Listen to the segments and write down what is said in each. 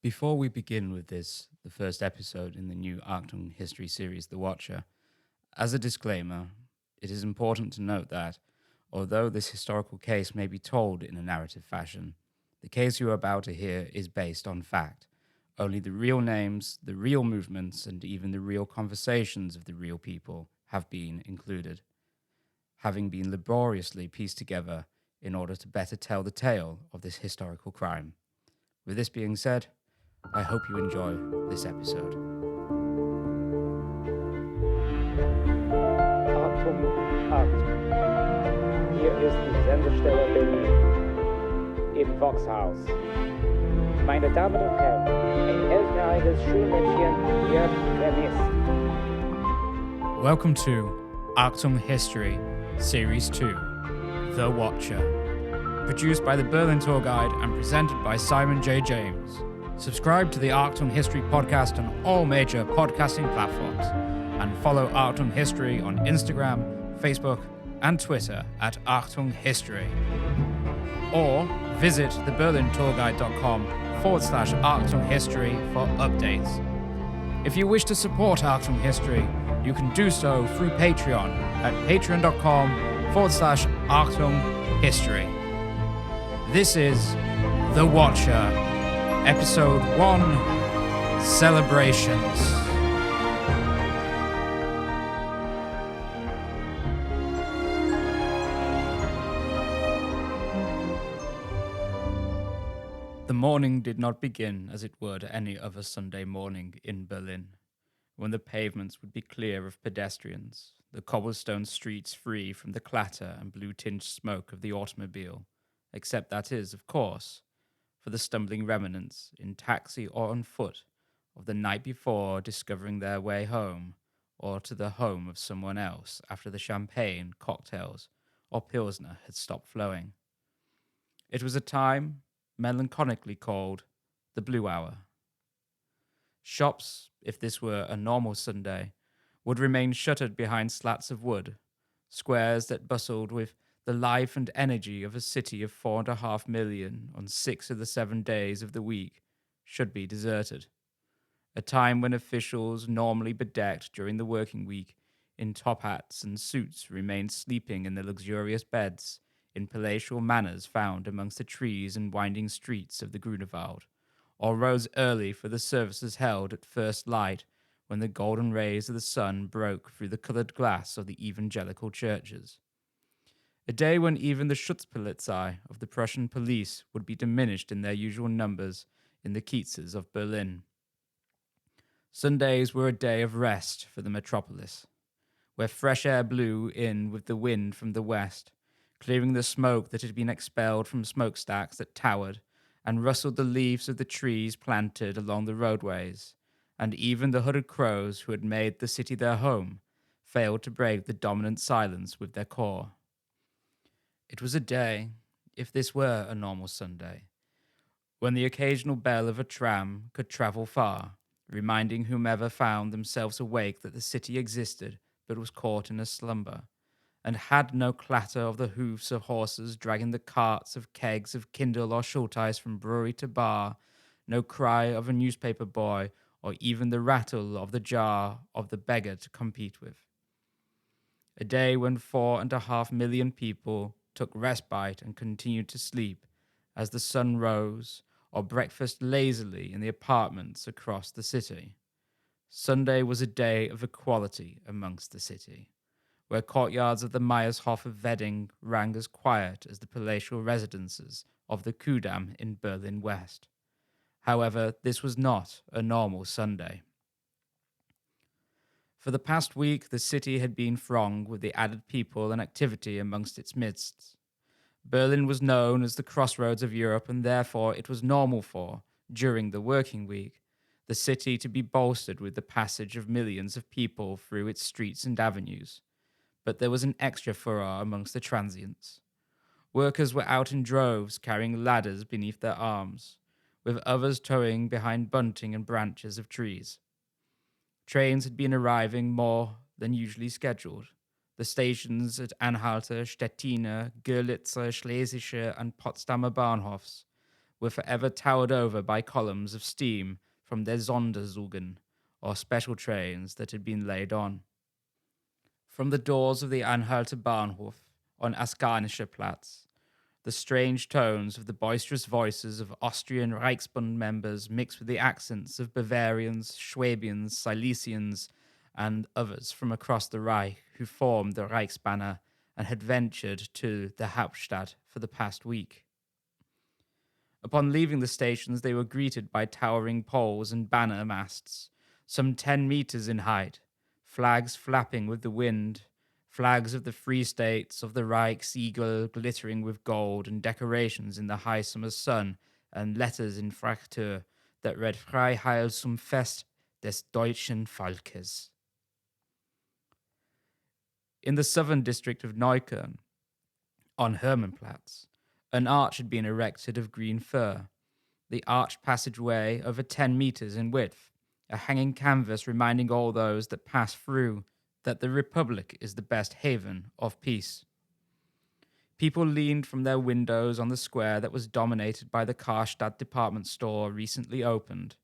Before we begin with the first episode in the new Achtung history series, The Watcher, as a disclaimer, it is important to note that, although this historical case may be told in a narrative fashion, the case you are about to hear is based on fact. Only the real names, the real movements, and even the real conversations of the real people have been included, having been laboriously pieced together in order to better tell the tale of this historical crime. With this being said, I hope you enjoy this episode. Achtung, Achtung. Hier ist die Sendestelle Berlin im Voxhaus. Meine Damen und Herren, ein 11-jähriges Schulmädchen wird vermisst. Welcome to Achtung History, Series 2, The Watcher. Produced by the Berlin Tour Guide and presented by Simon J. James. Subscribe to the Achtung History podcast on all major podcasting platforms and follow Achtung History on Instagram, Facebook, and Twitter at Achtung History. Or visit theberlintourguide.com/Achtung History for updates. If you wish to support Achtung History, you can do so through Patreon at patreon.com/Achtung History. This is The Watcher, Episode 1, Celebrations. The morning did not begin as it would any other Sunday morning in Berlin, when the pavements would be clear of pedestrians, the cobblestone streets free from the clatter and blue-tinged smoke of the automobile, except that is, of course, for the stumbling remnants, in taxi or on foot, of the night before discovering their way home, or to the home of someone else after the champagne, cocktails, or pilsner had stopped flowing. It was a time melancholically called the Blue Hour. Shops, if this were a normal Sunday, would remain shuttered behind slats of wood, squares that bustled with the life and energy of a city of 4.5 million on 6 of the 7 days of the week should be deserted. A time when officials normally bedecked during the working week in top hats and suits remained sleeping in the luxurious beds in palatial manors found amongst the trees and winding streets of the Grunewald, or rose early for the services held at first light when the golden rays of the sun broke through the coloured glass of the evangelical churches. A day when even the Schutzpolizei of the Prussian police would be diminished in their usual numbers in the Kietzes of Berlin. Sundays were a day of rest for the metropolis, where fresh air blew in with the wind from the west, clearing the smoke that had been expelled from smokestacks that towered and rustled the leaves of the trees planted along the roadways, and even the hooded crows who had made the city their home failed to break the dominant silence with their caw. It was a day, if this were a normal Sunday, when the occasional bell of a tram could travel far, reminding whomever found themselves awake that the city existed but was caught in a slumber, and had no clatter of the hoofs of horses dragging the carts of kegs of Kindle or Schulteis from brewery to bar, no cry of a newspaper boy, or even the rattle of the jar of the beggar to compete with. A day when 4.5 million people took respite and continued to sleep as the sun rose, or breakfast lazily in the apartments across the city. Sunday was a day of equality amongst the city, where courtyards of the Meyershof of Wedding rang as quiet as the palatial residences of the Kudamm in Berlin West. However, this was not a normal Sunday. For the past week, the city had been thronged with the added people and activity amongst its midst. Berlin was known as the crossroads of Europe, and therefore it was normal for, during the working week, the city to be bolstered with the passage of millions of people through its streets and avenues. But there was an extra furore amongst the transients. Workers were out in droves carrying ladders beneath their arms, with others towing behind bunting and branches of trees. Trains had been arriving more than usually scheduled. The stations at Anhalter, Stettiner, Görlitzer, Schlesische, and Potsdamer Bahnhofs were forever towered over by columns of steam from their Sonderzügen, or special trains that had been laid on. From the doors of the Anhalter Bahnhof on Askanischer Platz, the strange tones of the boisterous voices of Austrian Reichsbund members mixed with the accents of Bavarians, Swabians, Silesians, and others from across the Reich who formed the Reichsbanner and had ventured to the Hauptstadt for the past week. Upon leaving the stations, they were greeted by towering poles and banner masts, some 10 meters in height, flags flapping with the wind, flags of the Free States of the Reichsiegel glittering with gold and decorations in the high summer sun, and letters in Fraktur that read Freiheil zum Fest des deutschen Volkes. In the southern district of Neukölln, on Hermannplatz, an arch had been erected of green fir, the arched passageway over 10 meters in width, a hanging canvas reminding all those that pass through that the Republic is the best haven of peace. People leaned from their windows on the square that was dominated by the Karstadt department store recently opened.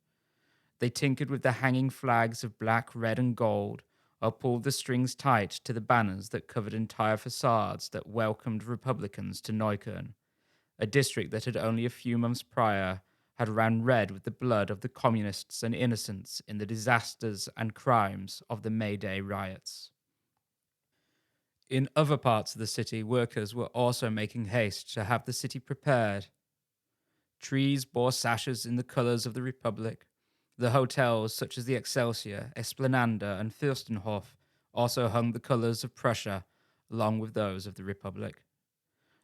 They tinkered with the hanging flags of black, red, and gold, or pulled the strings tight to the banners that covered entire facades that welcomed Republicans to Neukölln, a district that had only a few months prior had ran red with the blood of the communists and innocents in the disasters and crimes of the May Day riots. In other parts of the city, workers were also making haste to have the city prepared. Trees bore sashes in the colors of the Republic. The hotels, such as the Excelsior, Esplanade, and Fürstenhof, also hung the colors of Prussia, along with those of the Republic.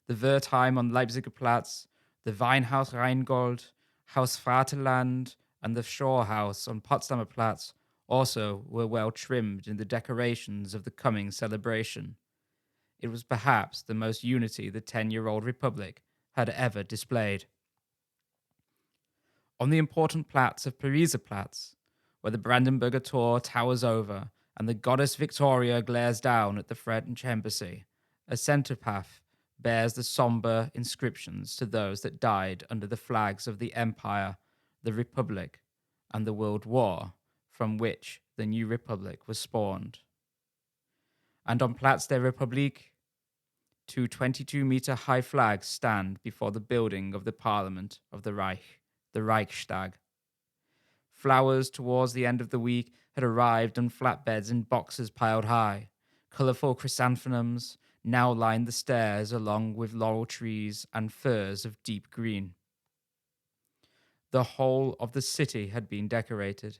The Wertheim on Leipziger Platz, the Weinhaus Rheingold, Haus Vaterland, and the Schorhaus on Potsdamer Platz also were well trimmed in the decorations of the coming celebration. It was perhaps the most unity the 10-year-old Republic had ever displayed. On the important Platz of Pariser Platz, where the Brandenburger Tor towers over and the goddess Victoria glares down at the French embassy, a centre path bears the somber inscriptions to those that died under the flags of the Empire, the Republic, and the World War, from which the new Republic was spawned. And on Platz der Republik, 2 22-meter high flags stand before the building of the Parliament of the Reich, the Reichstag. Flowers towards the end of the week had arrived on flatbeds in boxes piled high. Colourful chrysanthemums now lined the stairs along with laurel trees and firs of deep green. The whole of the city had been decorated.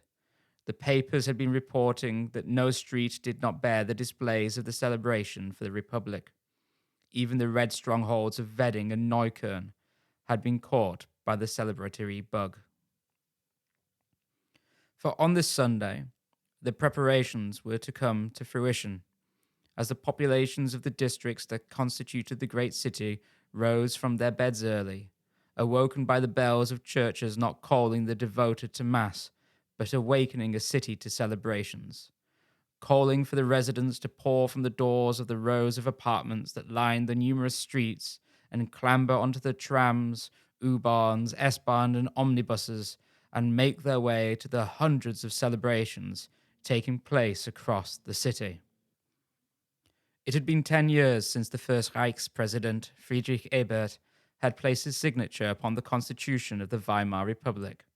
The papers had been reporting that no street did not bear the displays of the celebration for the Republic. Even the red strongholds of Wedding and Neukölln had been caught by the celebratory bug. For on this Sunday, the preparations were to come to fruition, as the populations of the districts that constituted the great city rose from their beds early, awoken by the bells of churches not calling the devoted to Mass, but awakening a city to celebrations, calling for the residents to pour from the doors of the rows of apartments that lined the numerous streets and clamber onto the trams, U-Bahns, S-Bahn, and omnibuses, and make their way to the hundreds of celebrations taking place across the city. It had been 10 years since the first Reichspräsident, Friedrich Ebert, had placed his signature upon the constitution of the Weimar Republic.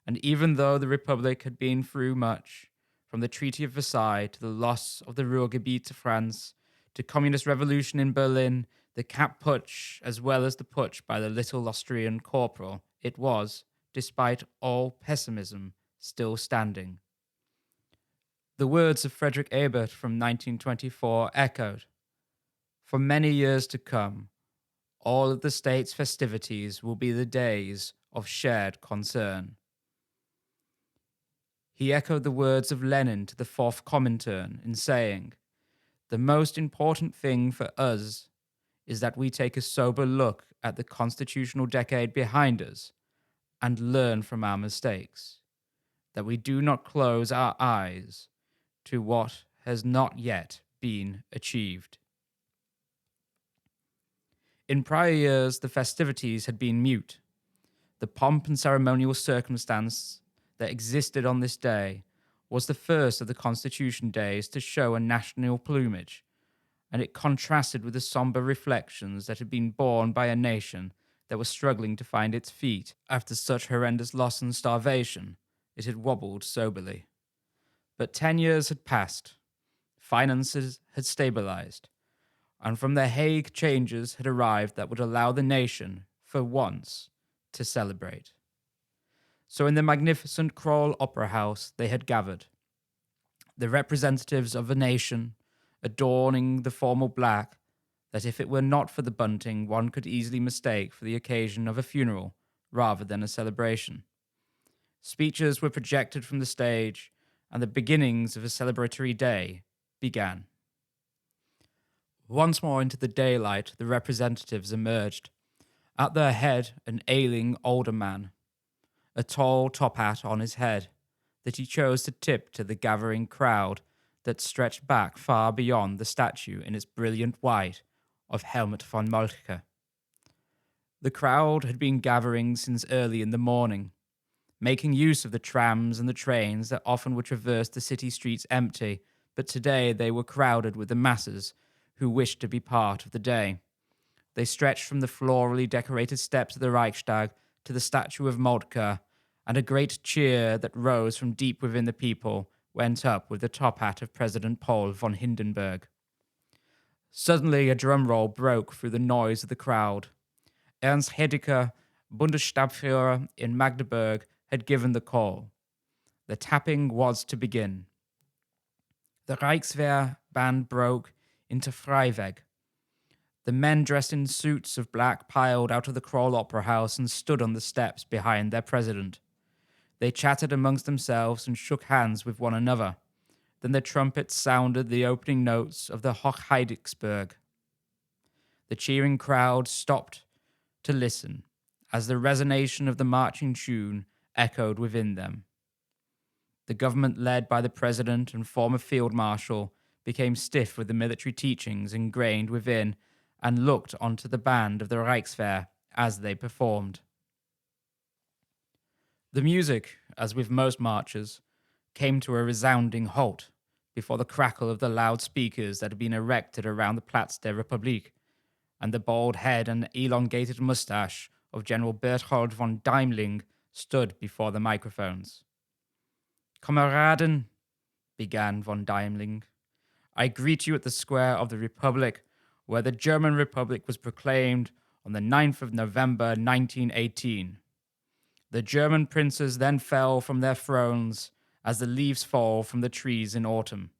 And even though the Republic had been through much, from the Treaty of Versailles to the loss of the Ruhrgebiet to France, to communist revolution in Berlin, the Kapp Putsch, as well as the putsch by the little Austrian corporal, it was, despite all pessimism, still standing. The words of Friedrich Ebert from 1924 echoed. For many years to come, all of the state's festivities will be the days of shared concern. He echoed the words of Lenin to the fourth Comintern in saying, "The most important thing for us is that we take a sober look at the constitutional decade behind us and learn from our mistakes, that we do not close our eyes to what has not yet been achieved." In prior years, the festivities had been mute. The pomp and ceremonial circumstance that existed on this day was the first of the Constitution Days to show a national plumage, and it contrasted with the somber reflections that had been borne by a nation that was struggling to find its feet after such horrendous loss and starvation. It had wobbled soberly. But 10 years had passed, finances had stabilized, and from the Hague changes had arrived that would allow the nation, for once, to celebrate. So in the magnificent Kroll Opera House they had gathered, the representatives of a nation, adorning the formal black that if it were not for the bunting one could easily mistake for the occasion of a funeral rather than a celebration. Speeches were projected from the stage, and the beginnings of a celebratory day began. Once more into the daylight the representatives emerged. At their head an ailing older man, a tall top hat on his head that he chose to tip to the gathering crowd that stretched back far beyond the statue in its brilliant white of Helmut von Moltke. The crowd had been gathering since early in the morning, making use of the trams and the trains that often would traverse the city streets empty, but today they were crowded with the masses who wished to be part of the day. They stretched from the florally decorated steps of the Reichstag to the statue of Moltke, and a great cheer that rose from deep within the people went up with the top hat of President Paul von Hindenburg. Suddenly a drum roll broke through the noise of the crowd. Ernst Hedeker, Bundesstabsführer in Magdeburg, had given the call. The tapping was to begin. The Reichswehr band broke into Freiweg. The men dressed in suits of black piled out of the Kroll Opera House and stood on the steps behind their president. They chatted amongst themselves and shook hands with one another. Then the trumpets sounded the opening notes of the Hochheiligsburg. The cheering crowd stopped to listen as the resonation of the marching tune echoed within them. The government led by the president and former field marshal became stiff with the military teachings ingrained within and looked onto the band of the Reichswehr as they performed. The music, as with most marches, came to a resounding halt before the crackle of the loudspeakers that had been erected around the Platz der Republik, and the bald head and elongated mustache of General Berthold von Deimling stood before the microphones. "Kameraden," began von Deimling, "I greet you at the square of the Republic, where the German Republic was proclaimed on the 9th of November 1918. The German princes then fell from their thrones as the leaves fall from the trees in autumn.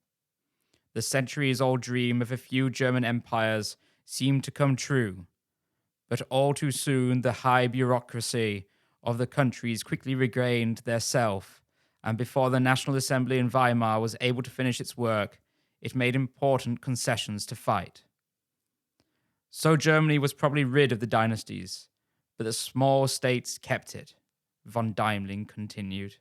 The centuries-old dream of a few German empires seemed to come true, but all too soon the high bureaucracy of the countries quickly regained their self, and before the National Assembly in Weimar was able to finish its work, it made important concessions to fight. So Germany was probably rid of the dynasties, but the small states kept it," von Deimling continued.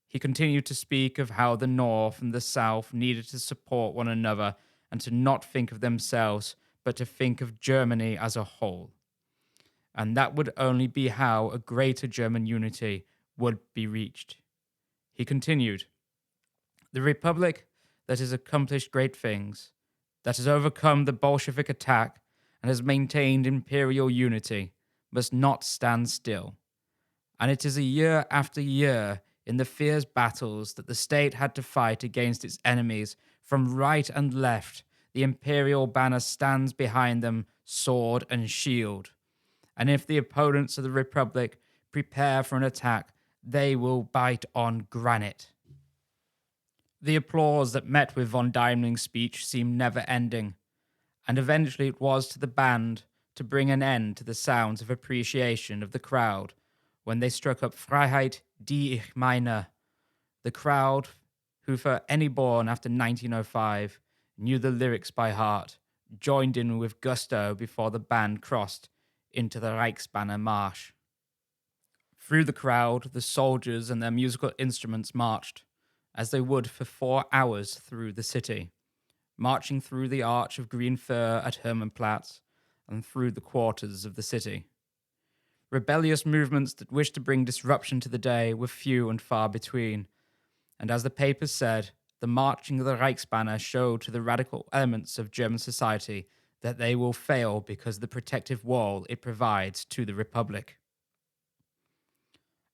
He continued to speak of how the North and the South needed to support one another and to not think of themselves, but to think of Germany as a whole. And that would only be how a greater German unity would be reached. He continued, "The Republic that has accomplished great things, that has overcome the Bolshevik attack and has maintained imperial unity, must not stand still. And it is a year after year in the fierce battles that the state had to fight against its enemies from right and left. The imperial banner stands behind them, sword and shield. And if the opponents of the Republic prepare for an attack, they will bite on granite." The applause that met with von Deimling's speech seemed never-ending, and eventually it was to the band to bring an end to the sounds of appreciation of the crowd when they struck up Freiheit, die ich meine. The crowd, who for any born after 1905 knew the lyrics by heart, joined in with gusto before the band crossed into the Reichsbanner Marsch. Through the crowd, the soldiers and their musical instruments marched, as they would for 4 hours through the city, marching through the arch of green fir at Hermannplatz and through the quarters of the city. Rebellious movements that wished to bring disruption to the day were few and far between, and as the papers said, the marching of the Reichsbanner showed to the radical elements of German society that they will fail because of the protective wall it provides to the Republic.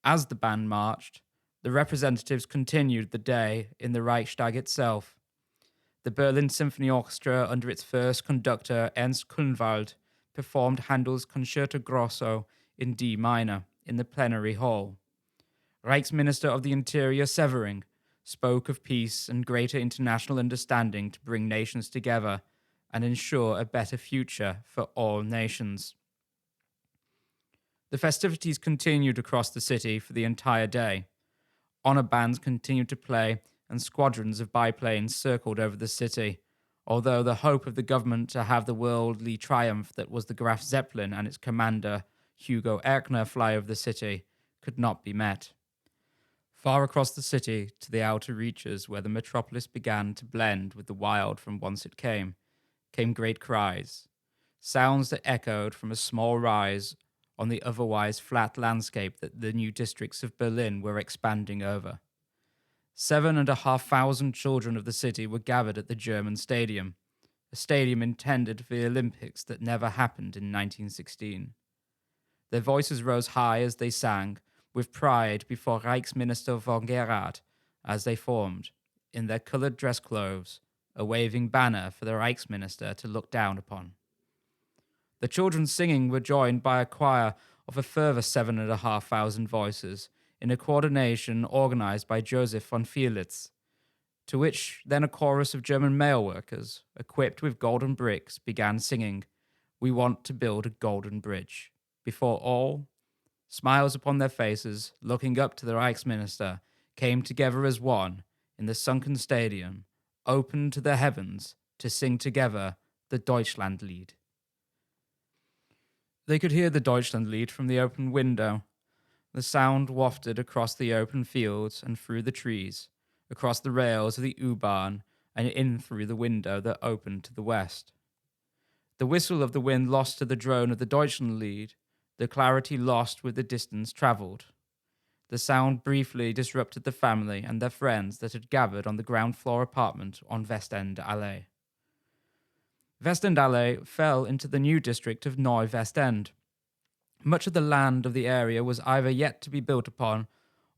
As the band marched, the representatives continued the day in the Reichstag itself. The Berlin Symphony Orchestra, under its first conductor Ernst Grünwald, performed Handel's Concerto Grosso in D minor in the plenary hall. Reichsminister of the Interior Severing spoke of peace and greater international understanding to bring nations together and ensure a better future for all nations. The festivities continued across the city for the entire day. Honor bands continued to play and squadrons of biplanes circled over the city, although the hope of the government to have the worldly triumph that was the Graf Zeppelin and its commander, Hugo Erkner, fly over the city could not be met. Far across the city, to the outer reaches where the metropolis began to blend with the wild from whence it came great cries, sounds that echoed from a small rise on the otherwise flat landscape that the new districts of Berlin were expanding over. 7,500 children of the city were gathered at the German Stadium, a stadium intended for the Olympics that never happened in 1916. Their voices rose high as they sang, with pride before Reichsminister von Gerard, as they formed, in their coloured dress clothes, a waving banner for the Reichsminister to look down upon. The children singing were joined by a choir of a further 7,500 voices in a coordination organized by Joseph von Fielitz, to which then a chorus of German mail workers, equipped with golden bricks, began singing, "We want to build a golden bridge." Before all, smiles upon their faces, looking up to the Reichsminister, came together as one in the sunken stadium, open to the heavens, to sing together the Deutschlandlied. They could hear the Deutschlandlied from the open window. The sound wafted across the open fields and through the trees, across the rails of the U-Bahn and in through the window that opened to the west. The whistle of the wind lost to the drone of the Deutschlandlied, the clarity lost with the distance travelled. The sound briefly disrupted the family and their friends that had gathered on the ground floor apartment on Westend-Allee. Westend-Allee fell into the new district of Neu-Westend. Much of the land of the area was either yet to be built upon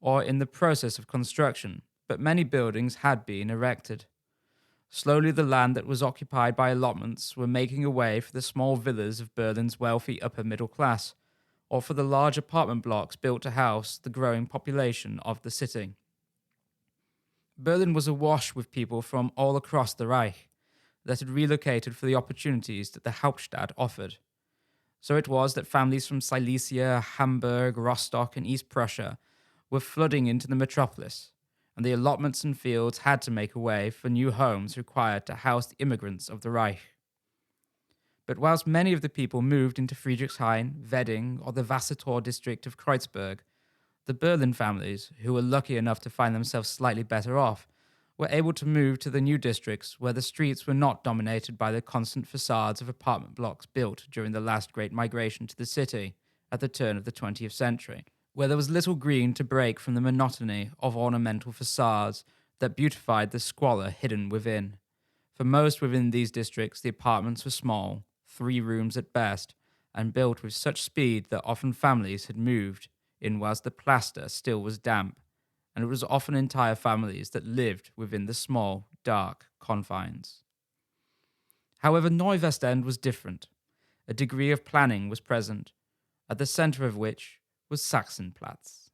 or in the process of construction, but many buildings had been erected. Slowly the land that was occupied by allotments were making a way for the small villas of Berlin's wealthy upper middle class, or for the large apartment blocks built to house the growing population of the city. Berlin was awash with people from all across the Reich that had relocated for the opportunities that the Hauptstadt offered. So it was that families from Silesia, Hamburg, Rostock, and East Prussia were flooding into the metropolis, and the allotments and fields had to make a way for new homes required to house the immigrants of the Reich. But whilst many of the people moved into Friedrichshain, Wedding, or the Wassertor district of Kreuzberg, the Berlin families, who were lucky enough to find themselves slightly better off, were able to move to the new districts where the streets were not dominated by the constant facades of apartment blocks built during the last great migration to the city at the turn of the 20th century, where there was little green to break from the monotony of ornamental facades that beautified the squalor hidden within. For most within these districts, the apartments were small, 3 rooms at best, and built with such speed that often families had moved in whilst the plaster still was damp, and it was often entire families that lived within the small, dark confines. However, Neu-Westend was different. A degree of planning was present, at the centre of which was Sachsenplatz.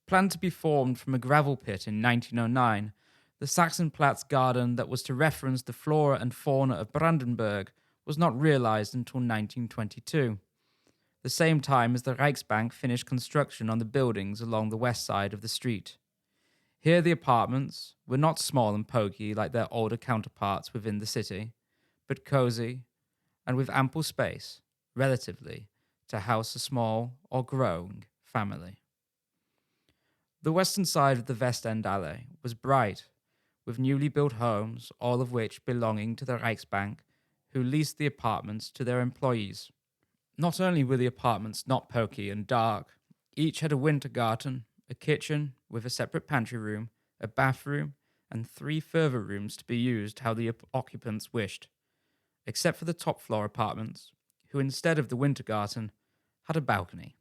Planned to be formed from a gravel pit in 1909, the Sachsenplatz garden that was to reference the flora and fauna of Brandenburg was not realized until 1922, the same time as the Reichsbank finished construction on the buildings along the west side of the street. Here the apartments were not small and poky like their older counterparts within the city, but cosy and with ample space, relatively, to house a small or growing family. The western side of the Westend-Allee was bright, with newly built homes, all of which belonging to the Reichsbank, who leased the apartments to their employees. Not only were the apartments not poky and dark, each had a winter garden, a kitchen with a separate pantry room, a bathroom, and 3 further rooms to be used how the occupants wished, except for the top floor apartments, who instead of the winter garden had a balcony.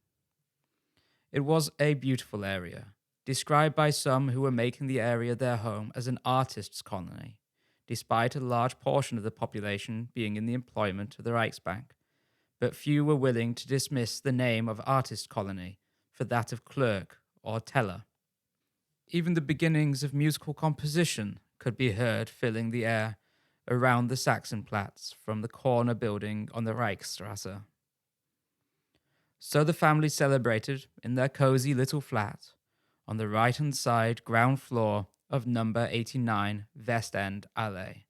It was a beautiful area, described by some who were making the area their home as an artist's colony, despite a large portion of the population being in the employment of the Reichsbank, but few were willing to dismiss the name of artist colony for that of clerk or teller. Even the beginnings of musical composition could be heard filling the air around the Sachsenplatz from the corner building on the Reichsstrasse. So the family celebrated in their cozy little flat on the right-hand side ground floor of number 89 West End Alley,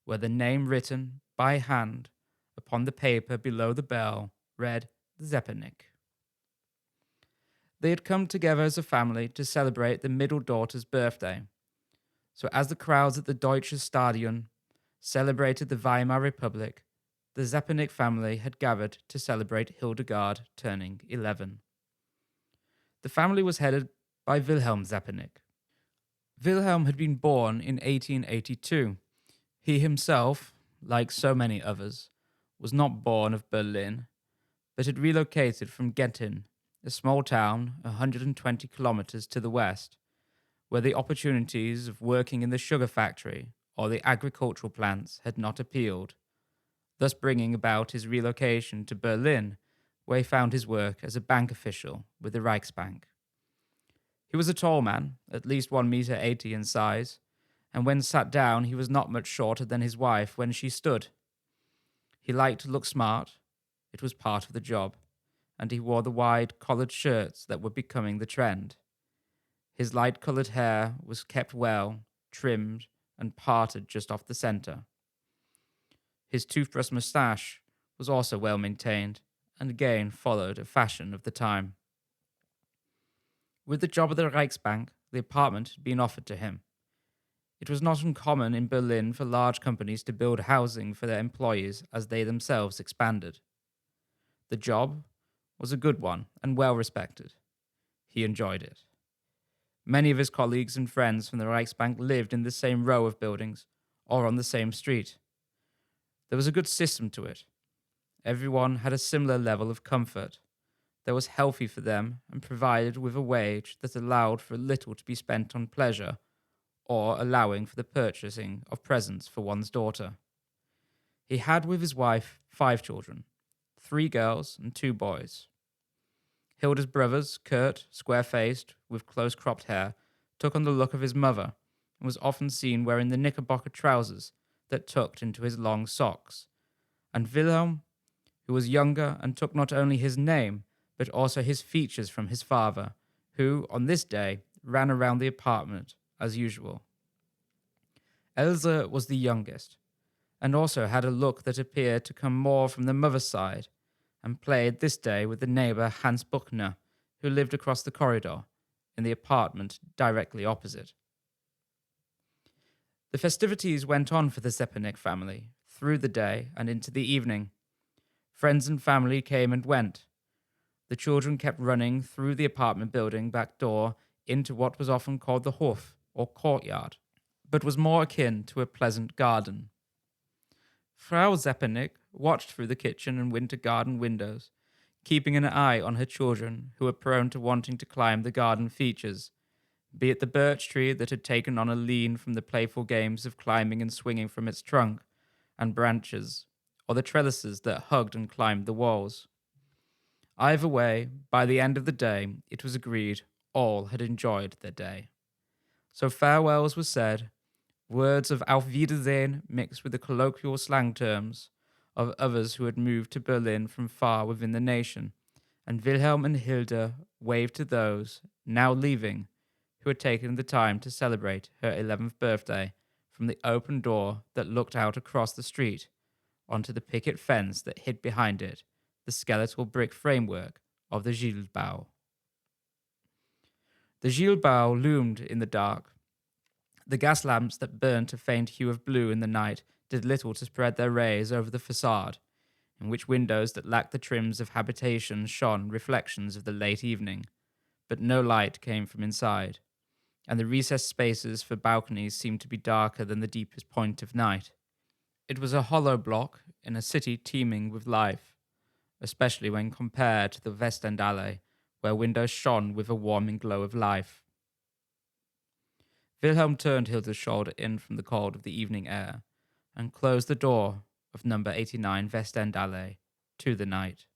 where the name written by hand upon the paper below the bell read Zeppelnik. They had come together as a family to celebrate the middle daughter's birthday. So as the crowds at the Deutsches Stadion celebrated the Weimar Republic, the Zeppelnik family had gathered to celebrate Hildegard turning 11. The family was headed by Wilhelm Zeppelnik. Wilhelm had been born in 1882. He himself, like so many others, was not born of Berlin, but had relocated from Genthin, a small town 120 kilometers to the west, where the opportunities of working in the sugar factory or the agricultural plants had not appealed, thus bringing about his relocation to Berlin, where he found his work as a bank official with the Reichsbank. He was a tall man, at least 1 meter 80 in size, and when sat down he was not much shorter than his wife when she stood. He liked to look smart, it was part of the job, and he wore the wide collared shirts that were becoming the trend. His light-colored hair was kept well, trimmed, and parted just off the center. His toothbrush mustache was also well maintained, and again followed a fashion of the time. With the job at the Reichsbank, the apartment had been offered to him. It was not uncommon in Berlin for large companies to build housing for their employees as they themselves expanded. The job was a good one and well respected. He enjoyed it. Many of his colleagues and friends from the Reichsbank lived in the same row of buildings or on the same street. There was a good system to it. Everyone had a similar level of comfort that was healthy for them and provided with a wage that allowed for little to be spent on pleasure or allowing for the purchasing of presents for one's daughter. He had with his wife 5 children, 3 girls and 2 boys. Hilda's brothers, Kurt, square-faced, with close-cropped hair, took on the look of his mother and was often seen wearing the knickerbocker trousers that tucked into his long socks. And Wilhelm, who was younger and took not only his name, but also his features from his father, who, on this day, ran around the apartment as usual. Elsa was the youngest, and also had a look that appeared to come more from the mother's side, and played this day with the neighbor Hans Buchner, who lived across the corridor, in the apartment directly opposite. The festivities went on for the Zeppelnik family, through the day and into the evening. Friends and family came and went. The children kept running through the apartment building back door into what was often called the Hof, or courtyard, but was more akin to a pleasant garden. Frau Zeppelnik watched through the kitchen and winter garden windows, keeping an eye on her children who were prone to wanting to climb the garden features, be it the birch tree that had taken on a lean from the playful games of climbing and swinging from its trunk and branches, or the trellises that hugged and climbed the walls. Either way, by the end of the day, it was agreed all had enjoyed their day. So farewells were said, words of Auf Wiedersehen mixed with the colloquial slang terms of others who had moved to Berlin from far within the nation, and Wilhelm and Hilda waved to those, now leaving, who had taken the time to celebrate her 11th birthday from the open door that looked out across the street onto the picket fence that hid behind it the skeletal brick framework of the Gilbau. The Gilbau loomed in the dark. The gas lamps that burnt a faint hue of blue in the night did little to spread their rays over the facade, in which windows that lacked the trims of habitation shone reflections of the late evening, but no light came from inside, and the recessed spaces for balconies seemed to be darker than the deepest point of night. It was a hollow block in a city teeming with life, especially when compared to the Westendallee, where windows shone with a warming glow of life. Wilhelm turned Hilda's shoulder in from the cold of the evening air and closed the door of number 89 Westendallee to the night.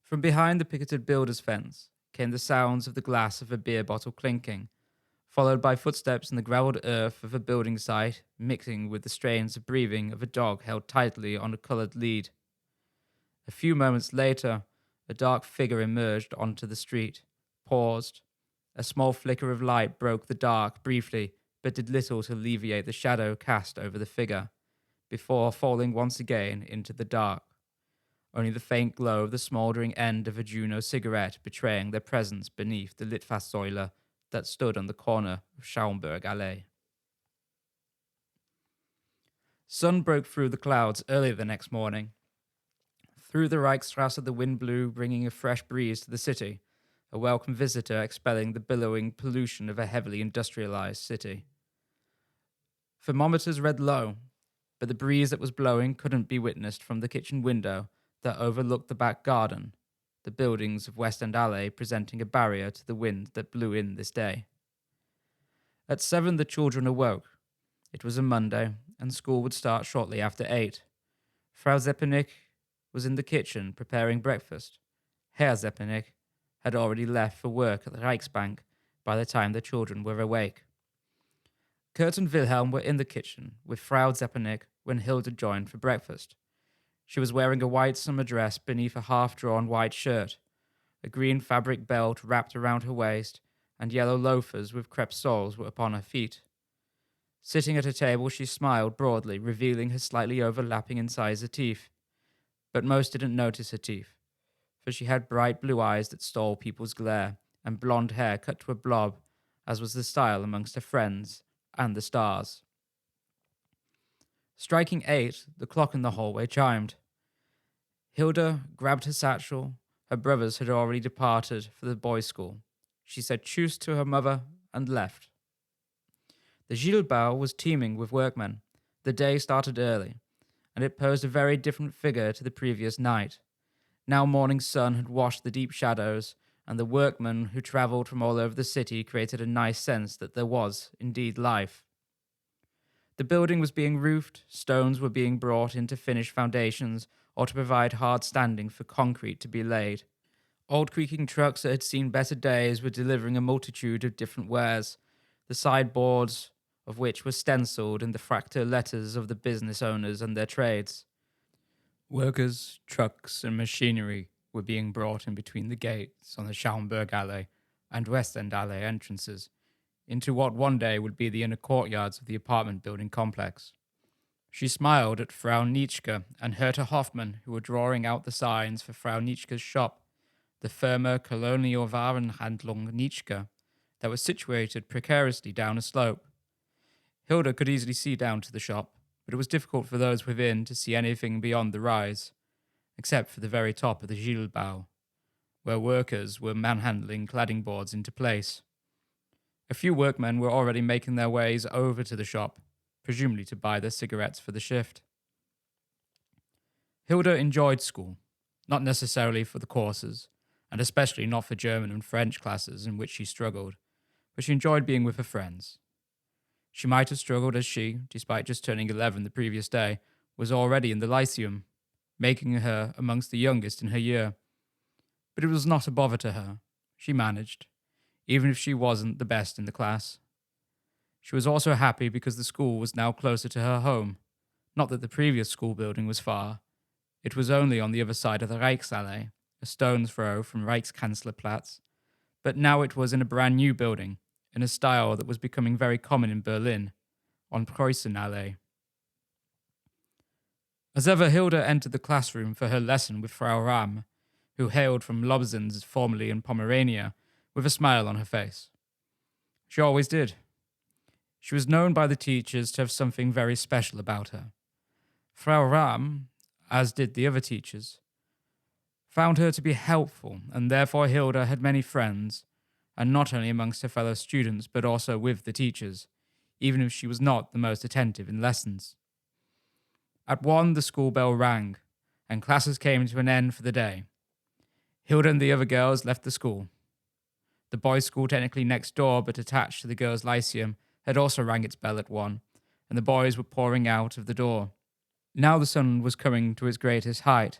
From behind the picketed builder's fence came the sounds of the glass of a beer bottle clinking, followed by footsteps in the gravelled earth of a building site, mixing with the strains of breathing of a dog held tightly on a coloured lead. A few moments later, a dark figure emerged onto the street, paused. A small flicker of light broke the dark briefly, but did little to alleviate the shadow cast over the figure, before falling once again into the dark. Only the faint glow of the smouldering end of a Juno cigarette betraying their presence beneath the Litfaßsäule that stood on the corner of Schaumburg Allee. Sun broke through the clouds early the next morning. Through the Reichsstrasse the wind blew, bringing a fresh breeze to the city, a welcome visitor expelling the billowing pollution of a heavily industrialized city. Thermometers read low, but the breeze that was blowing couldn't be witnessed from the kitchen window that overlooked the back garden, the buildings of Westendallee presenting a barrier to the wind that blew in this day. At 7 the children awoke. It was a Monday, and school would start shortly after 8. Frau Zeppenig was in the kitchen preparing breakfast. Herr Zeppenig had already left for work at the Reichsbank by the time the children were awake. Kurt and Wilhelm were in the kitchen with Frau Zeppenig when Hilda joined for breakfast. She was wearing a white summer dress beneath a half-drawn white shirt, a green fabric belt wrapped around her waist, and yellow loafers with crepe soles were upon her feet. Sitting at a table, she smiled broadly, revealing her slightly overlapping incisor teeth. But most didn't notice her teeth, for she had bright blue eyes that stole people's glare, and blonde hair cut to a blob, as was the style amongst her friends and the stars. Striking 8, the clock in the hallway chimed. Hilda grabbed her satchel. Her brothers had already departed for the boys' school. She said tschüss to her mother and left. The Gilbau was teeming with workmen. The day started early, and it posed a very different figure to the previous night. Now morning sun had washed the deep shadows, and the workmen who travelled from all over the city created a nice sense that there was, indeed, life. The building was being roofed, stones were being brought in to finish foundations or to provide hard standing for concrete to be laid. Old creaking trucks that had seen better days were delivering a multitude of different wares, the sideboards of which were stenciled in the fractal letters of the business owners and their trades. Workers, trucks, and machinery were being brought in between the gates on the Schaumburg Allee and Westendallee entrances, into what one day would be the inner courtyards of the apartment building complex. She smiled at Frau Nitschke and Herta Hoffmann, who were drawing out the signs for Frau Nitschke's shop, the Firma Kolonialwarenhandlung Nitschke, that was situated precariously down a slope. Hilda could easily see down to the shop, but it was difficult for those within to see anything beyond the rise, except for the very top of the Gilbau, where workers were manhandling cladding boards into place. A few workmen were already making their ways over to the shop, presumably to buy their cigarettes for the shift. Hilda enjoyed school, not necessarily for the courses, and especially not for German and French classes in which she struggled, but she enjoyed being with her friends. She might have struggled as she, despite just turning 11 the previous day, was already in the Lyceum, making her amongst the youngest in her year. But it was not a bother to her. She managed, even if she wasn't the best in the class. She was also happy because the school was now closer to her home. Not that the previous school building was far. It was only on the other side of the Reichsallee, a stone's throw from Reichskanzlerplatz, but now it was in a brand new building, in a style that was becoming very common in Berlin, on Preußenallee. As ever, Hilda entered the classroom for her lesson with Frau Rahm, who hailed from Lobsens, formerly in Pomerania, with a smile on her face. She always did. She was known by the teachers to have something very special about her. Frau Rahm, as did the other teachers, found her to be helpful, and therefore Hilda had many friends, and not only amongst her fellow students, but also with the teachers, even if she was not the most attentive in lessons. At 1, the school bell rang, and classes came to an end for the day. Hilda and the other girls left the school. The boys' school, technically next door but attached to the girls' lyceum, had also rang its bell at 1, and the boys were pouring out of the door. Now the sun was coming to its greatest height,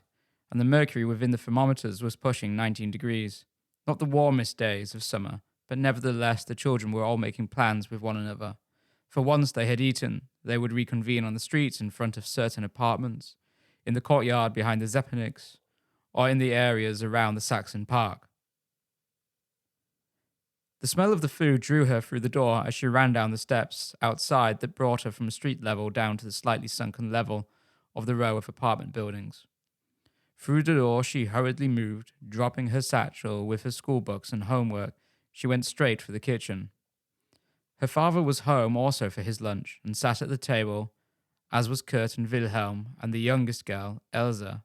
and the mercury within the thermometers was pushing 19 degrees. Not the warmest days of summer, but nevertheless the children were all making plans with one another. For once they had eaten, they would reconvene on the streets in front of certain apartments, in the courtyard behind the Zeppeliniks, or in the areas around the Saxon Park. The smell of the food drew her through the door as she ran down the steps outside that brought her from street level down to the slightly sunken level of the row of apartment buildings. Through the door she hurriedly moved, dropping her satchel with her school books and homework. She went straight for the kitchen. Her father was home also for his lunch and sat at the table, as was Kurt and Wilhelm and the youngest girl, Elsa.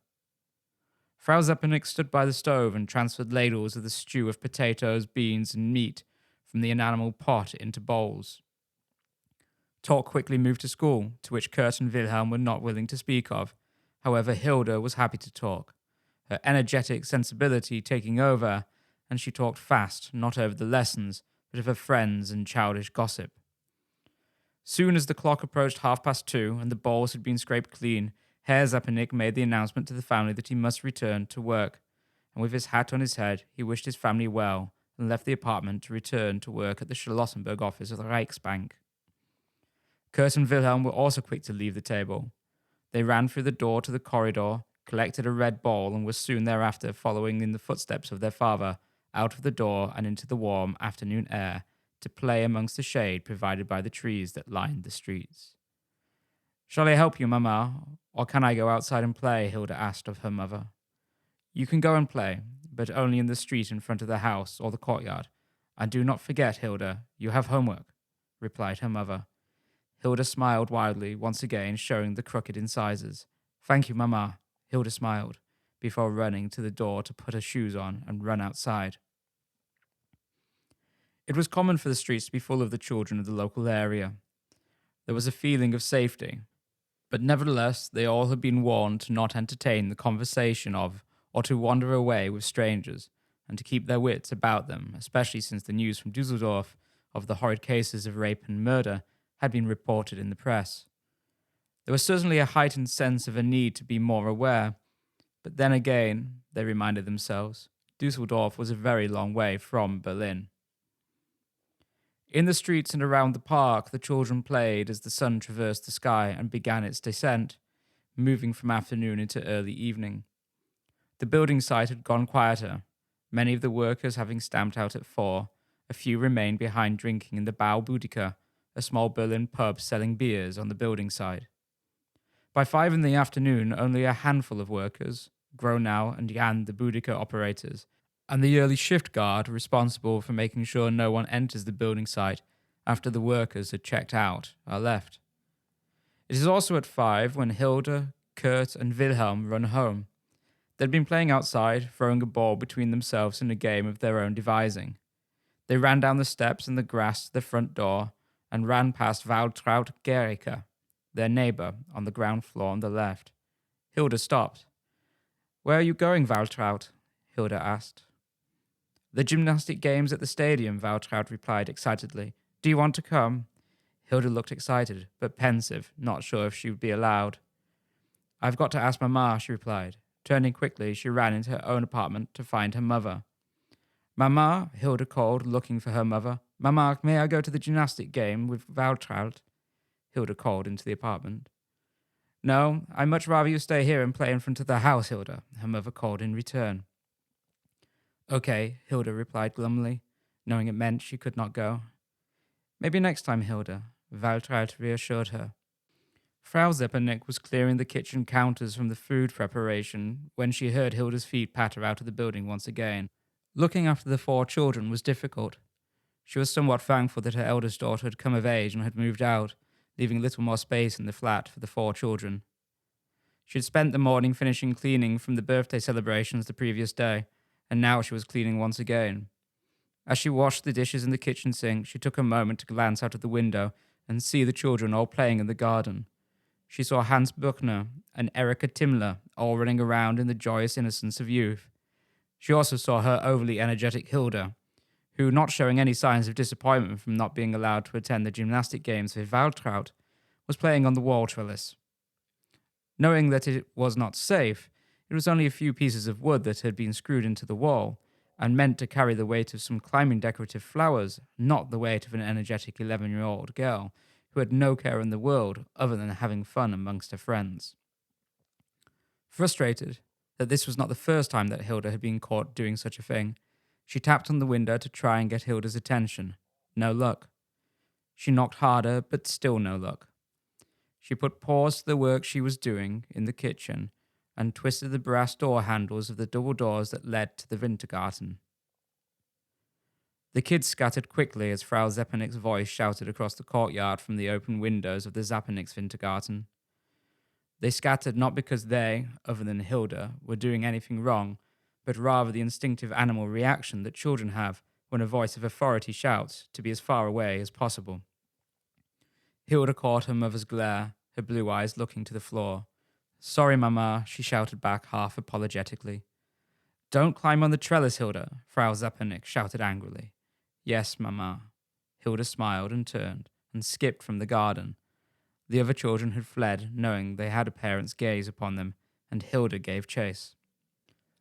Frau Zeppenik stood by the stove and transferred ladles of the stew of potatoes, beans, and meat from the enamel pot into bowls. Talk quickly moved to school, to which Kurt and Wilhelm were not willing to speak of. However, Hilda was happy to talk, her energetic sensibility taking over, and she talked fast, not over the lessons, but of her friends and childish gossip. Soon as the clock approached 2:30 and the bowls had been scraped clean, Herr Zeppenik made the announcement to the family that he must return to work, and with his hat on his head, he wished his family well and left the apartment to return to work at the Charlottenburg office of the Reichsbank. Kurt and Wilhelm were also quick to leave the table. They ran through the door to the corridor, collected a red ball, and were soon thereafter following in the footsteps of their father out of the door and into the warm afternoon air to play amongst the shade provided by the trees that lined the streets. "Shall I help you, Mamma, or can I go outside and play?" Hilda asked of her mother. "You can go and play, but only in the street in front of the house or the courtyard. And do not forget, Hilda, you have homework," replied her mother. Hilda smiled wildly, once again showing the crooked incisors. "Thank you, Mamma," Hilda smiled, before running to the door to put her shoes on and run outside. It was common for the streets to be full of the children of the local area. There was a feeling of safety, but nevertheless they all had been warned to not entertain the conversation of or to wander away with strangers, and to keep their wits about them, especially since the news from Dusseldorf of the horrid cases of rape and murder had been reported in the press. There was certainly a heightened sense of a need to be more aware, but then again, they reminded themselves, Dusseldorf was a very long way from Berlin. In the streets and around the park, the children played as the sun traversed the sky and began its descent, moving from afternoon into early evening. The building site had gone quieter, many of the workers having stamped out at 4. A few remained behind drinking in the Baubudica, a small Berlin pub selling beers on the building side. By 5 in the afternoon, only a handful of workers, Gronau and Jan, the Boudica operators, and the early shift guard responsible for making sure no one enters the building site after the workers had checked out, are left. It is also at 5 when Hilda, Kurt, and Wilhelm run home. They'd been playing outside, throwing a ball between themselves in a game of their own devising. They ran down the steps and the grass to the front door and ran past Waltraud Gericke, their neighbor, on the ground floor on the left. Hilda stopped. "Where are you going, Waltraud?" Hilda asked. "The gymnastic games at the stadium," Waltraud replied excitedly. "Do you want to come?" Hilda looked excited, but pensive, not sure if she would be allowed. "I've got to ask Mamma," she replied. Turning quickly, she ran into her own apartment to find her mother. "Mamma," Hilda called, looking for her mother. "Mamma, may I go to the gymnastic game with Waltraud?" Hilda called into the apartment. "No, I'd much rather you stay here and play in front of the house, Hilda," her mother called in return. "Okay," Hilda replied glumly, knowing it meant she could not go. "Maybe next time, Hilda," Waltraud reassured her. Frau Zeppenik was clearing the kitchen counters from the food preparation when she heard Hilda's feet patter out of the building once again. Looking after the 4 children was difficult. She was somewhat thankful that her eldest daughter had come of age and had moved out, leaving little more space in the flat for the 4 children. She had spent the morning finishing cleaning from the birthday celebrations the previous day, and now she was cleaning once again. As she washed the dishes in the kitchen sink, she took a moment to glance out of the window and see the children all playing in the garden. She saw Hans Buchner and Erika Timmler all running around in the joyous innocence of youth. She also saw her overly energetic Hilda, who, not showing any signs of disappointment from not being allowed to attend the gymnastic games with Waltraud, was playing on the wall trellis. Knowing that it was not safe, it was only a few pieces of wood that had been screwed into the wall, and meant to carry the weight of some climbing decorative flowers, not the weight of an energetic 11-year-old girl who had no care in the world other than having fun amongst her friends. Frustrated that this was not the first time that Hilda had been caught doing such a thing, she tapped on the window to try and get Hilda's attention. No luck. She knocked harder, but still no luck. She put pause to the work she was doing in the kitchen and twisted the brass door handles of the double doors that led to the Wintergarten. The kids scattered quickly as Frau Zeppenich's voice shouted across the courtyard from the open windows of the Zeppenichs Wintergarten. They scattered not because they, other than Hilda, were doing anything wrong, but rather the instinctive animal reaction that children have when a voice of authority shouts to be as far away as possible. Hilda caught her mother's glare, her blue eyes looking to the floor. "Sorry, Mama," she shouted back half apologetically. "Don't climb on the trellis, Hilda," Frau Zappenich shouted angrily. "Yes, Mama." Hilda smiled and turned and skipped from the garden. The other children had fled, knowing they had a parent's gaze upon them, and Hilda gave chase.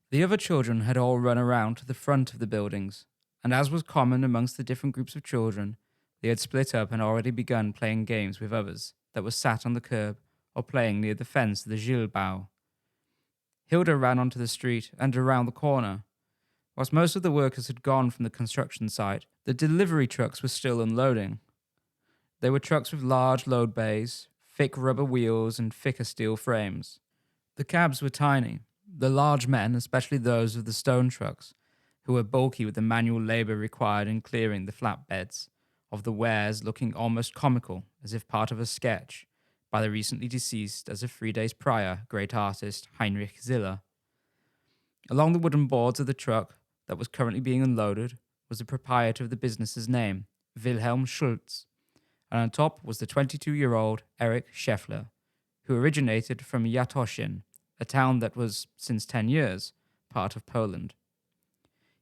The other children had all run around to the front of the buildings, and as was common amongst the different groups of children, they had split up and already begun playing games with others that were sat on the curb or playing near the fence of the Gilbau. Hilda ran onto the street and around the corner. Whilst most of the workers had gone from the construction site, the delivery trucks were still unloading. They were trucks with large load bays, thick rubber wheels, and thicker steel frames. The cabs were tiny. The large men, especially those of the stone trucks, who were bulky with the manual labor required in clearing the flatbeds, of the wares looking almost comical, as if part of a sketch, by the recently deceased as of 3 days prior great artist Heinrich Ziller. Along the wooden boards of the truck that was currently being unloaded was the proprietor of the business's name, Wilhelm Schultz, and on top was the 22-year-old Erich Scheffler, who originated from Yatoshin, a town that was, since 10 years, part of Poland.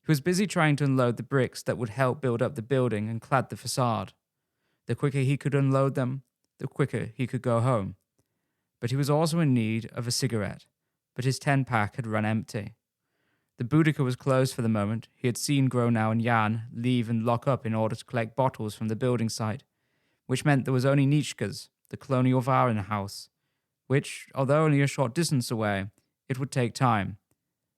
He was busy trying to unload the bricks that would help build up the building and clad the facade. The quicker he could unload them, the quicker he could go home. But he was also in need of a cigarette, but his 10-pack had run empty. The Boudica was closed for the moment. He had seen Gronau and Jan leave and lock up in order to collect bottles from the building site, which meant there was only Nitschke's, the colonial Warenhaus, which, although only a short distance away, it would take time.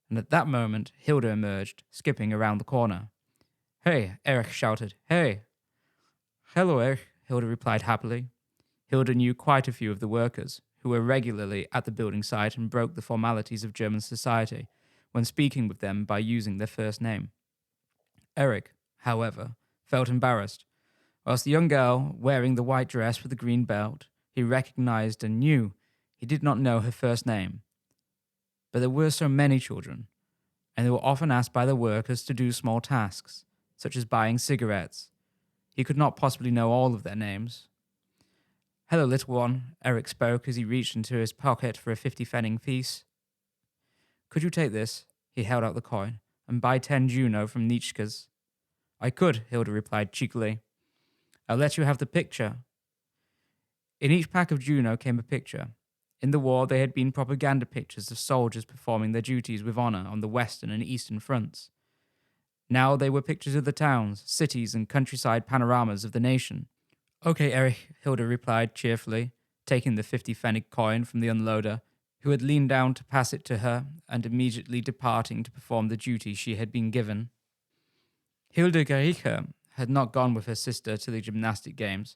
And at that moment, Hilda emerged, skipping around the corner. "Hey," Erich shouted. "Hey." "Hello, Erich," Hilda replied happily. Hilda knew quite a few of the workers, who were regularly at the building site and broke the formalities of German society when speaking with them by using their first name. Erich, however, felt embarrassed. Whilst the young girl, wearing the white dress with the green belt, he recognized and knew, he did not know her first name. But there were so many children, and they were often asked by the workers to do small tasks, such as buying cigarettes. He could not possibly know all of their names. "Hello, little one," Erich spoke as he reached into his pocket for a 50-pfennig piece. "Could you take this?" He held out the coin, "and buy 10 Juno from Nitschke's?" "I could," Hilda replied cheekily. "I'll let you have the picture." In each pack of Juno came a picture. In the war, there had been propaganda pictures of soldiers performing their duties with honor on the western and eastern fronts. Now they were pictures of the towns, cities, and countryside panoramas of the nation. "Okay, Erich," Hilda replied cheerfully, taking the 50-pfennig coin from the unloader, who had leaned down to pass it to her, and immediately departing to perform the duty she had been given. Hilda Geriche had not gone with her sister to the gymnastic games,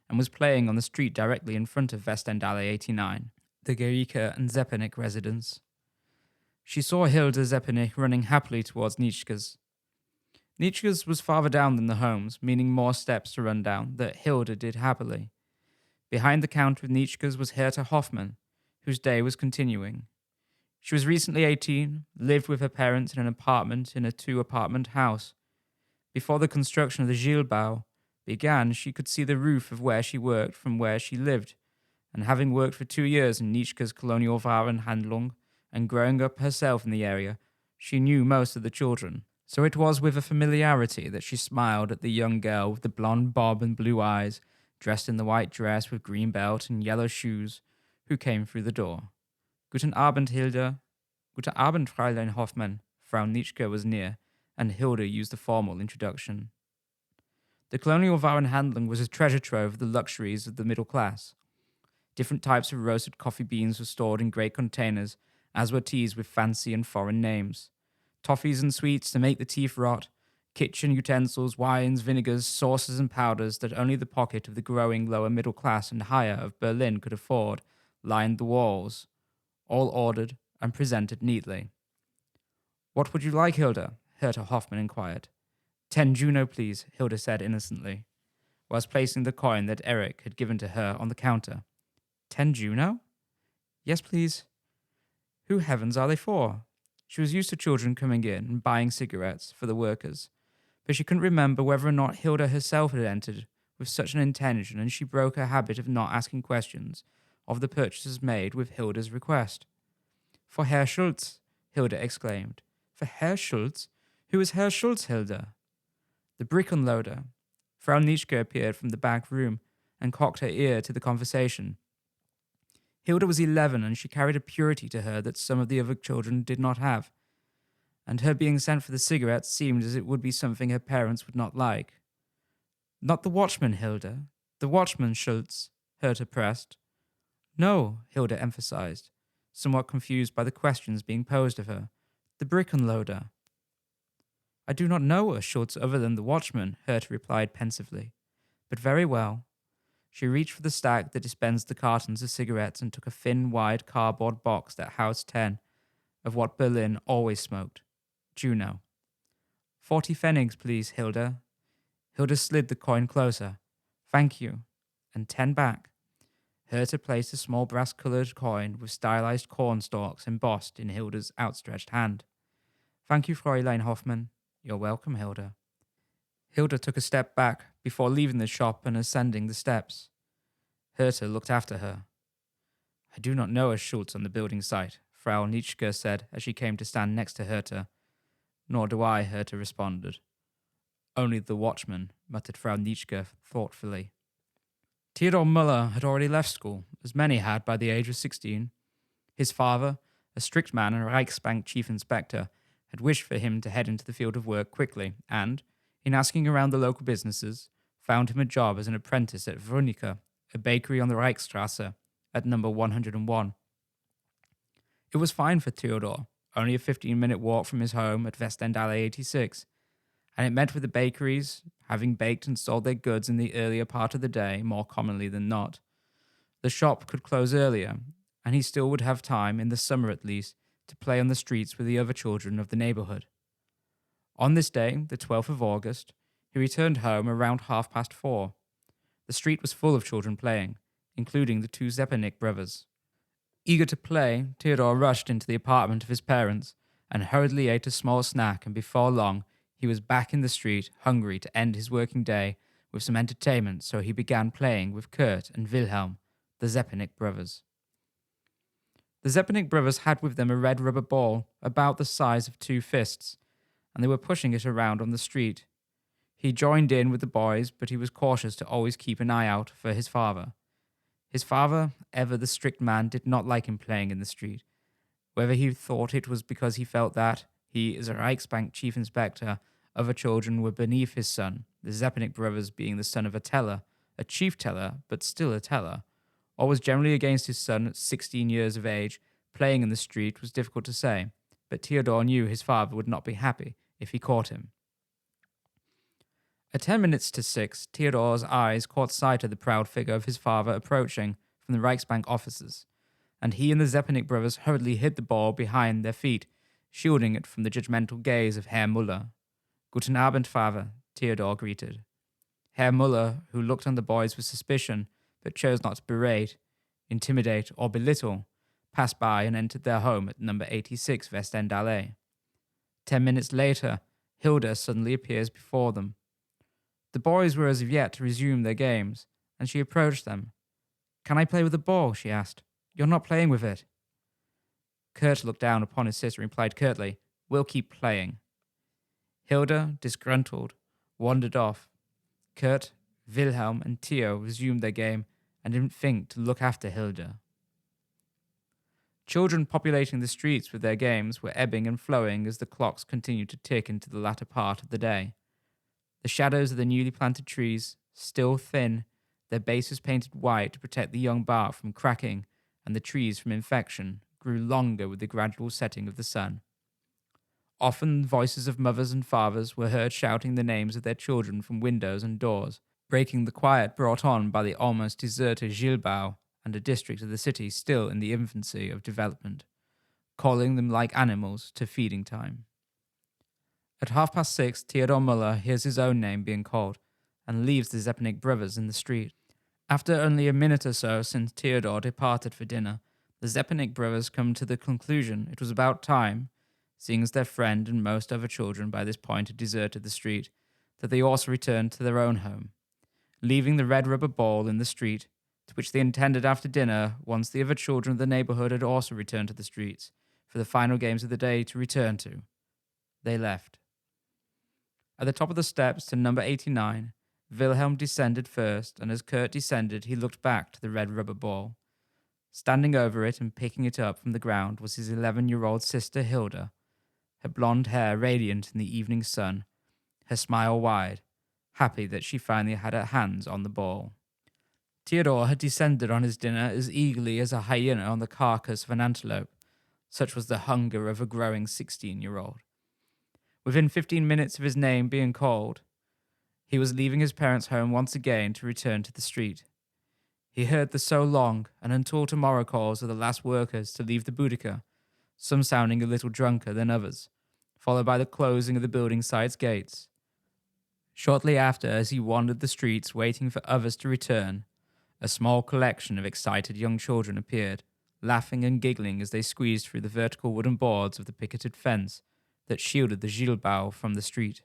and was playing on the street directly in front of Westendale 89, the Geriche and Zeppenich residence. She saw Hilda Zeppenich running happily towards Nitschke's. Nitschke's was farther down than the homes, meaning more steps to run down, that Hilda did happily. Behind the counter of Nitschke's was Herta Hoffmann. whose day was continuing. She was recently 18, lived with her parents in an apartment in a 2-apartment house. Before the construction of the Gilbau began, she could see the roof of where she worked from where she lived, and having worked for 2 years in Nitschke's Colonial Warenhandlung and growing up herself in the area, she knew most of the children. So it was with a familiarity that she smiled at the young girl with the blonde bob and blue eyes, dressed in the white dress with green belt and yellow shoes, who came through the door. Guten Abend, Hilda. Guten Abend, Fräulein Hoffmann. Frau Nitschke was near, and Hilda used the formal introduction. The Colonial Warenhandlung was a treasure trove of the luxuries of the middle class. Different types of roasted coffee beans were stored in great containers, as were teas with fancy and foreign names. Toffees and sweets to make the teeth rot, kitchen utensils, wines, vinegars, sauces and powders that only the pocket of the growing lower middle class and higher of Berlin could afford lined the walls, all ordered and presented neatly. "What would you like, Hilda?" Herta Hoffmann inquired. 10 Juno, please, Hilda said innocently, whilst placing the coin that Eric had given to her on the counter. 10 Juno? Yes, please. Who heavens are they for? She was used to children coming in and buying cigarettes for the workers, but she couldn't remember whether or not Hilda herself had entered with such an intention, and she broke her habit of not asking questions of the purchases made with Hilda's request. For Herr Schultz, Hilda exclaimed. For Herr Schultz? Who is Herr Schultz, Hilda? The brick unloader. Frau Nitschke appeared from the back room and cocked her ear to the conversation. Hilda was 11, and she carried a purity to her that some of the other children did not have, and her being sent for the cigarettes seemed as it would be something her parents would not like. Not the watchman, Hilda. The watchman, Schultz, Herta pressed. No, Hilda emphasized, somewhat confused by the questions being posed of her. The brick unloader. I do not know a Schultz other than the watchman, Herta replied pensively. But very well. She reached for the stack that dispensed the cartons of cigarettes and took a thin, wide cardboard box that housed 10 of what Berlin always smoked. Juno. 40 pfennigs, please, Hilda. Hilda slid the coin closer. Thank you. And 10 back. Herta placed a small brass-coloured coin with stylized corn stalks embossed in Hilda's outstretched hand. Thank you, Fräulein Hoffmann. You're welcome, Hilda. Hilda took a step back before leaving the shop and ascending the steps. Herta looked after her. I do not know a Schultz on the building site, Frau Nitschke said as she came to stand next to Herta. Nor do I, Herta responded. Only the watchman, muttered Frau Nitschke thoughtfully. Theodor Müller had already left school, as many had by the age of 16. His father, a strict man and Reichsbank chief inspector, had wished for him to head into the field of work quickly, and, in asking around the local businesses, found him a job as an apprentice at Vrönicke, a bakery on the Reichsstrasse, at number 101. It was fine for Theodor, only a 15-minute walk from his home at Westendallee 86, and it meant with the bakeries, having baked and sold their goods in the earlier part of the day, more commonly than not, the shop could close earlier, and he still would have time, in the summer at least, to play on the streets with the other children of the neighbourhood. On this day, the 12th of August, he returned home around 4:30. The street was full of children playing, including the 2 Zeppenik brothers. Eager to play, Theodor rushed into the apartment of his parents and hurriedly ate a small snack, and before long, he was back in the street, hungry to end his working day with some entertainment, so he began playing with Kurt and Wilhelm, the Zeppenik brothers. The Zeppenik brothers had with them a red rubber ball about the size of 2 fists, and they were pushing it around on the street. He joined in with the boys, but he was cautious to always keep an eye out for his father. His father, ever the strict man, did not like him playing in the street. Whether he thought it was because he felt that, he, as a Reichsbank chief inspector, other children were beneath his son, the Zeppenik brothers being the son of a teller, a chief teller, but still a teller, or was generally against his son at 16 years of age, playing in the street was difficult to say, but Theodor knew his father would not be happy if he caught him. At 10 minutes to 6, Theodor's eyes caught sight of the proud figure of his father approaching from the Reichsbank offices, and he and the Zeppenik brothers hurriedly hid the ball behind their feet, shielding it from the judgmental gaze of Herr Müller. Guten Abend, Father, Theodor greeted. Herr Müller, who looked on the boys with suspicion, but chose not to berate, intimidate, or belittle, passed by and entered their home at number 86 West End Alley. 10 minutes later, Hilda suddenly appears before them. The boys were as of yet to resume their games, and she approached them. "Can I play with the ball?" she asked. "You're not playing with it." Kurt looked down upon his sister and replied curtly, "We'll keep playing." Hilda, disgruntled, wandered off. Kurt, Wilhelm, and Theo resumed their game and didn't think to look after Hilda. Children populating the streets with their games were ebbing and flowing as the clocks continued to tick into the latter part of the day. The shadows of the newly planted trees, still thin, their bases painted white to protect the young bark from cracking and the trees from infection, grew longer with the gradual setting of the sun. Often voices of mothers and fathers were heard shouting the names of their children from windows and doors, breaking the quiet brought on by the almost deserted Gilbau and a district of the city still in the infancy of development, calling them like animals to feeding time. At 6:30, Theodor Müller hears his own name being called and leaves the Zeppelin brothers in the street. After only a minute or so since Theodor departed for dinner, the Zeppelin brothers come to the conclusion it was about time, seeing as their friend and most other children by this point had deserted the street, that they also returned to their own home, leaving the red rubber ball in the street, to which they intended after dinner, once the other children of the neighborhood had also returned to the streets, for the final games of the day to return to. They left. At the top of the steps to number 89, Wilhelm descended first, and as Kurt descended, he looked back to the red rubber ball. Standing over it and picking it up from the ground was his 11-year-old sister Hilda, her blonde hair radiant in the evening sun, her smile wide, happy that she finally had her hands on the ball. Theodor had descended on his dinner as eagerly as a hyena on the carcass of an antelope. Such was the hunger of a growing 16-year-old. Within 15 minutes of his name being called, he was leaving his parents' home once again to return to the street. He heard the "so long" and "until tomorrow" calls of the last workers to leave the Boudica, some sounding a little drunker than others, followed by the closing of the building side's gates. Shortly after, as he wandered the streets waiting for others to return, a small collection of excited young children appeared, laughing and giggling as they squeezed through the vertical wooden boards of the picketed fence that shielded the Gilbau from the street.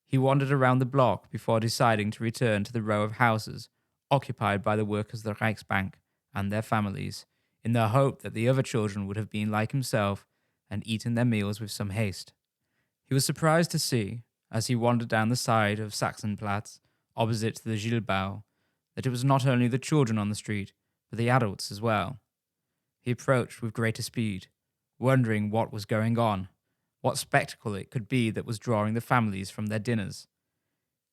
He wandered around the block before deciding to return to the row of houses occupied by the workers of the Reichsbank and their families, in the hope that the other children would have been like himself and eaten their meals with some haste. He was surprised to see, as he wandered down the side of Sachsenplatz, opposite to the Gilbau, that it was not only the children on the street, but the adults as well. He approached with greater speed, wondering what was going on, what spectacle it could be that was drawing the families from their dinners.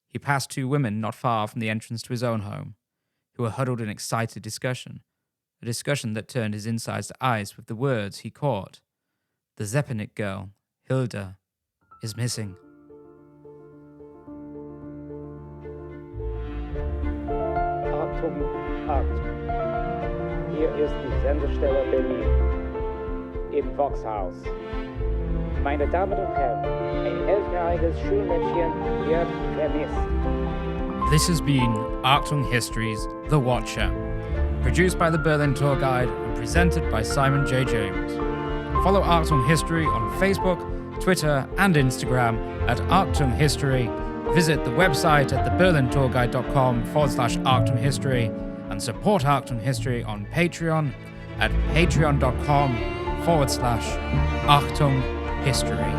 He passed two women not far from the entrance to his own home, who were huddled in excited discussion, a discussion that turned his insides to ice with the words he caught. The Zeppelin girl, Hilda, is missing. Achtung, Achtung. Hier ist die Sendestelle Berlin. Im Voxhaus. Meine Damen und Herren, ein 11-jähriges Schulmädchen wird vermisst. This has been Achtung History's The Watcher, produced by the Berlin Tour Guide and presented by Simon J. James. Follow Achtung History on Facebook, Twitter, and Instagram at Achtung History. Visit the website at theberlintourguide.com/Achtung History and support Achtung History on Patreon at patreon.com/Achtung History.